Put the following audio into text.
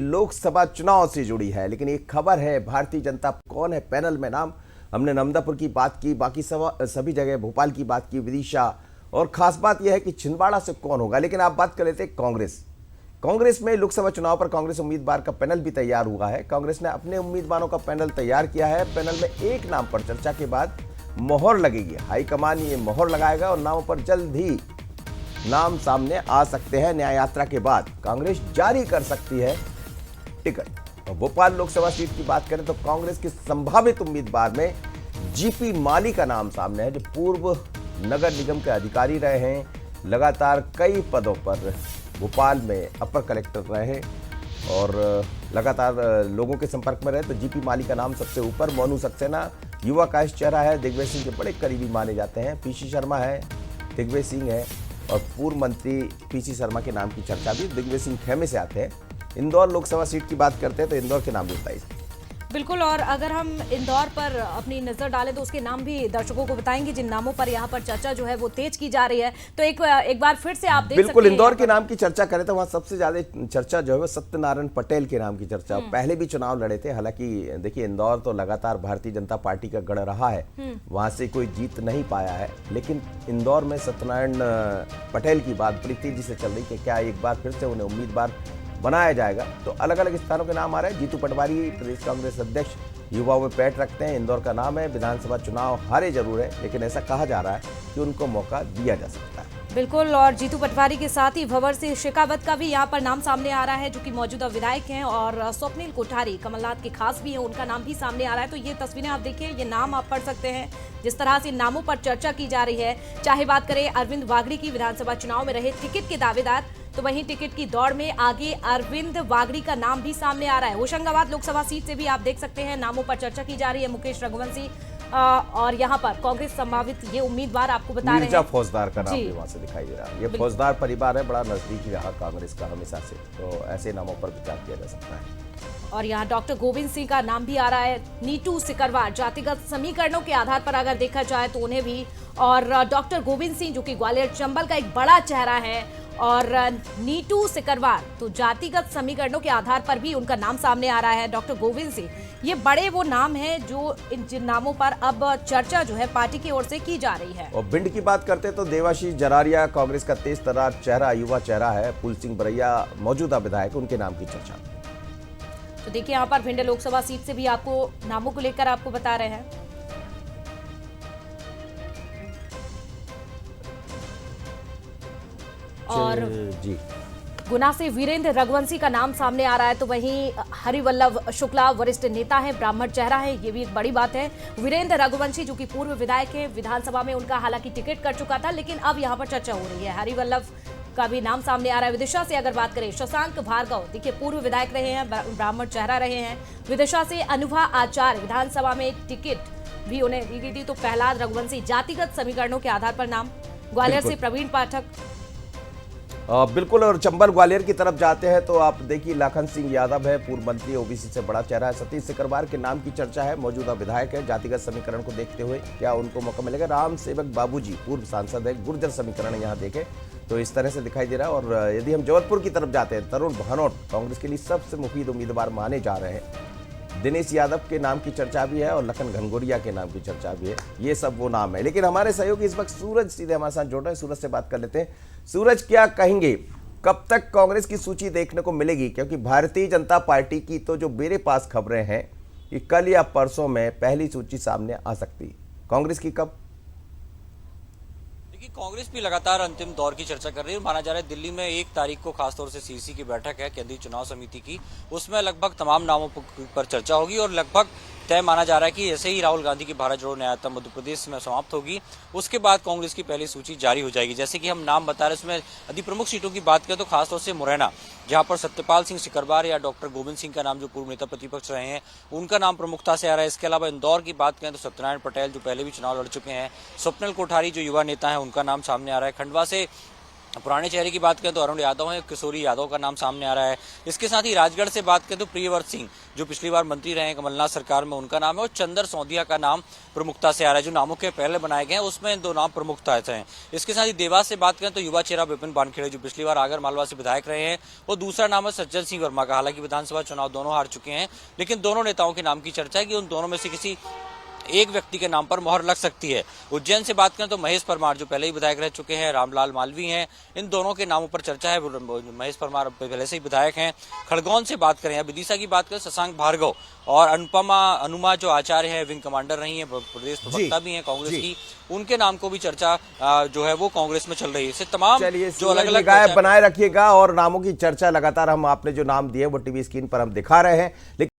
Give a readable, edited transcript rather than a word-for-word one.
लोकसभा चुनाव से जुड़ी है, लेकिन एक खबर है भारतीय जनता कौन है पैनल में नाम। हमने नर्मदापुर की बात की, बाकी सभी जगह भोपाल की बात की, विदिशा, और खास बात यह है कि छिंदवाड़ा से कौन होगा। लेकिन आप बात कर लेते हैं कांग्रेस में लोकसभा चुनाव पर कांग्रेस उम्मीदवार का पैनल भी तैयार हुआ है। कांग्रेस ने अपने उम्मीदवारों का पैनल तैयार किया है। पैनल में एक नाम पर चर्चा के बाद मोहर लगेगी। हाईकमान ये मोहर लगाएगा और नामों पर जल्द ही नाम सामने आ सकते हैं। न्याय यात्रा के बाद कांग्रेस जारी कर सकती है टिकट। और भोपाल लोकसभा सीट की बात करें तो कांग्रेस के संभावित उम्मीदवार में जीपी माली का नाम सामने है, जो पूर्व नगर निगम के अधिकारी रहे हैं, लगातार कई पदों पर भोपाल में अपर कलेक्टर रहे और लगातार लोगों के संपर्क में रहे। तो जीपी माली का नाम सबसे ऊपर। मोनू सक्सेना युवा का चेहरा है, दिग्विजय सिंह के बड़े करीबी माने जाते हैं। पीसी शर्मा है, दिग्विजय सिंह है, और पूर्व मंत्री पीसी शर्मा के नाम की चर्चा भी। दिग्विजय सिंह खेमे से आते हैं। इंदौर लोकसभा सीट की बात करते हैं तो इंदौर के नाम भी बताइए। बिल्कुल, और अगर हम इंदौर पर अपनी नजर डालें तो उसके नाम भी दर्शकों को बताएंगे जिन नामों पर यहाँ पर चर्चा जो है वो तेज की जा रही है। तो एक बार फिर से आप देख बिल्कुल सकते हैं इंदौर के नाम की चर्चा करें तो वहाँ सबसे ज्यादा चर्चा जो है वो सत्यनारायण पटेल के नाम की चर्चा। पहले भी चुनाव लड़े थे, हालांकि देखिए इंदौर तो लगातार भारतीय जनता पार्टी का गढ़ रहा है, वहां से कोई जीत नहीं पाया है। लेकिन इंदौर में सत्यनारायण पटेल की बात बड़ी तेजी से चल रही कि क्या एक बार फिर से उन्हें उम्मीदवार बनाया जाएगा। तो अलग अलग स्थानों के नाम आ रहे हैं। जीतू पटवारी प्रदेश कांग्रेस अध्यक्ष युवाओं में पैठ रखते हैं। इंदौर का नाम है। विधानसभा चुनाव हारे जरूर है, लेकिन ऐसा कहा जा रहा है कि उनको मौका दिया जा सकता है। बिल्कुल, और जीतू पटवारी के साथ ही भंवर सिंह शेखावत का भी यहाँ पर नाम सामने आ रहा है, जो कि मौजूदा विधायक हैं, और स्वप्निल कोठारी कमलनाथ के खास भी हैं, उनका नाम भी सामने आ रहा है। तो ये तस्वीरें आप देखिए, ये नाम आप पढ़ सकते हैं जिस तरह से नामों पर चर्चा की जा रही है। चाहे बात करें अरविंद वागड़ी की, विधानसभा चुनाव में रहे टिकट के दावेदार, तो वहीं टिकट की दौड़ में आगे अरविंद वागड़ी का नाम भी सामने आ रहा है। होशंगाबाद लोकसभा सीट से भी आप देख सकते हैं नामों पर चर्चा की जा रही है। मुकेश रघुवंशी, और यहाँ पर कांग्रेस संभावित ये उम्मीदवार आपको बता रहे हैं। फौजदार का नाम भी वहां से दिखाई दे रहा है। ये फौजदार परिवार है, बड़ा नजदीकी रहा कांग्रेस का हमेशा से, तो ऐसे नामों पर विचार किया जा सकता है। और यहाँ डॉक्टर गोविंद सिंह का नाम भी आ रहा है। नीटू सिकरवार, जातिगत समीकरणों के आधार पर अगर देखा जाए तो उन्हें भी, और डॉक्टर गोविंद सिंह जो कि ग्वालियर चंबल का एक बड़ा चेहरा है, और नीटू सिकरवार तो जातिगत समीकरणों के आधार पर भी उनका नाम सामने आ रहा है। डॉक्टर गोविंद सिंह, ये बड़े वो नाम हैं जो जिन नामों पर अब चर्चा जो है पार्टी की ओर से की जा रही है। और भिंड की बात करते हैं तो देवाशीष जरारिया कांग्रेस का तेज तर्रार चेहरा, युवा चेहरा है। फूल सिंह बरैया मौजूदा विधायक, उनके नाम की चर्चा। तो देखिए यहाँ पर भिंड लोकसभा सीट से भी आपको नामों को लेकर आपको बता रहे हैं। और जी गुना से वीरेंद्र रघुवंशी का नाम सामने आ रहा है। तो वहीं हरिवल्लभ शुक्ला वरिष्ठ नेता है, ब्राह्मण चेहरा है, ये भी एक बड़ी बात है। वीरेंद्र रघुवंशी जो कि पूर्व विधायक है, विधानसभा में उनका हालांकि टिकट कट चुका था, लेकिन अब यहाँ पर चर्चा हो रही है। हरिवल्लभ का भी नाम सामने आ रहा है। विदिशा से अगर बात करें, शशांक भार्गव देखिए पूर्व विधायक रहे हैं, ब्राह्मण चेहरा रहे हैं। विदिशा से अनुभा आचार्य, विधानसभा में टिकट भी उन्हें दी गई थी। तो प्रहलाद रघुवंशी, जातिगत समीकरणों के आधार पर नाम। ग्वालियर से प्रवीण पाठक, बिल्कुल। और चंबल ग्वालियर की तरफ जाते हैं तो आप देखिए लाखन सिंह यादव है, पूर्व मंत्री, ओबीसी से बड़ा चेहरा है। सतीश सिकरवार के नाम की चर्चा है, मौजूदा विधायक है। जातिगत समीकरण को देखते हुए क्या उनको मौका मिलेगा। राम सेवक बाबूजी पूर्व सांसद है, गुर्जर समीकरण यहाँ देखें तो इस तरह से दिखाई दे रहा है। और यदि हम जबलपुर की तरफ जाते हैं, तरुण भानोट कांग्रेस के लिए सबसे मुफीद उम्मीदवार माने जा रहे हैं। दिनेश यादव के नाम की चर्चा भी है और लखन घनघोरिया के नाम की चर्चा भी है। ये सब वो नाम है। लेकिन हमारे सहयोगी इस वक्त सूरज सीधे हमारे साथ जुड़ रहे हैं। सूरज से बात कर लेते हैं। सूरज, क्या कहेंगे, कब तक कांग्रेस की सूची देखने को मिलेगी? क्योंकि भारतीय जनता पार्टी की तो जो मेरे पास खबरें हैं कि कल या परसों में पहली सूची सामने आ सकती है। कांग्रेस की कब? कांग्रेस भी लगातार अंतिम दौर की चर्चा कर रही है। माना जा रहा है दिल्ली में 1 तारीख को खासतौर से सीसी की बैठक है केंद्रीय चुनाव समिति की, उसमें लगभग तमाम नामों पर चर्चा होगी और लगभग तय माना जा रहा है कि जैसे ही राहुल गांधी की भारत जोड़ो न्याय यात्रा मध्य प्रदेश में समाप्त होगी, उसके बाद कांग्रेस की पहली सूची जारी हो जाएगी। जैसे कि हम नाम बता रहे हैं, इसमें यदि प्रमुख सीटों की बात करें तो खासतौर से मुरैना, जहां पर सत्यपाल सिंह सिकरवार या डॉक्टर गोविंद सिंह का नाम, जो पूर्व नेता प्रतिपक्ष रहे हैं, उनका नाम प्रमुखता से आ रहा है। इसके अलावा इंदौर की बात करें तो सत्यनारायण पटेल जो पहले भी चुनाव लड़ चुके हैं, स्वप्निल कोठारी जो युवा नेता है, उनका नाम सामने आ रहा है। खंडवा से पुराने चेहरे की बात करें तो अरुण यादव है, किशोरी यादव का नाम सामने आ रहा है। इसके साथ ही राजगढ़ से बात करें तो प्रियव्रत सिंह जो पिछली बार मंत्री रहे हैं कमलनाथ सरकार में, उनका नाम है, और चंदर सौंधिया का नाम प्रमुखता से आ रहा है। जो नामों के पहले बनाए गए हैं उसमें 2 नाम प्रमुखता से हैं। इसके साथ ही देवास से बात करें तो युवा चेहरा विपिन वानखेड़े जो पिछली बार आगर मालवा से विधायक रहे हैं, वो दूसरा नाम है सज्जन सिंह वर्मा का। हालांकि विधानसभा चुनाव दोनों हार चुके हैं, लेकिन दोनों नेताओं के नाम की चर्चा है कि उन दोनों में से किसी एक व्यक्ति के नाम पर मोहर लग सकती है। उज्जैन से बात करें तो महेश परमार जो पहले ही विधायक रह चुके हैं, रामलाल मालवी हैं, इन दोनों के नामों पर चर्चा है। महेश परमार पहले से ही विधायक हैं। खड़गौन से बात करें या विदिशा की बात करें, शशांक भार्गव और अनुमा जो आचार्य है, विंग कमांडर रही है, प्रदेश प्रवक्ता भी है कांग्रेस की, उनके नाम को भी चर्चा जो है वो कांग्रेस में चल रही है। इससे तमाम जो अलग अलग निगाह बनाए रखिएगा और नामों की चर्चा लगातार हम आपने जो नाम दिए वो टीवी स्क्रीन पर हम दिखा रहे हैं।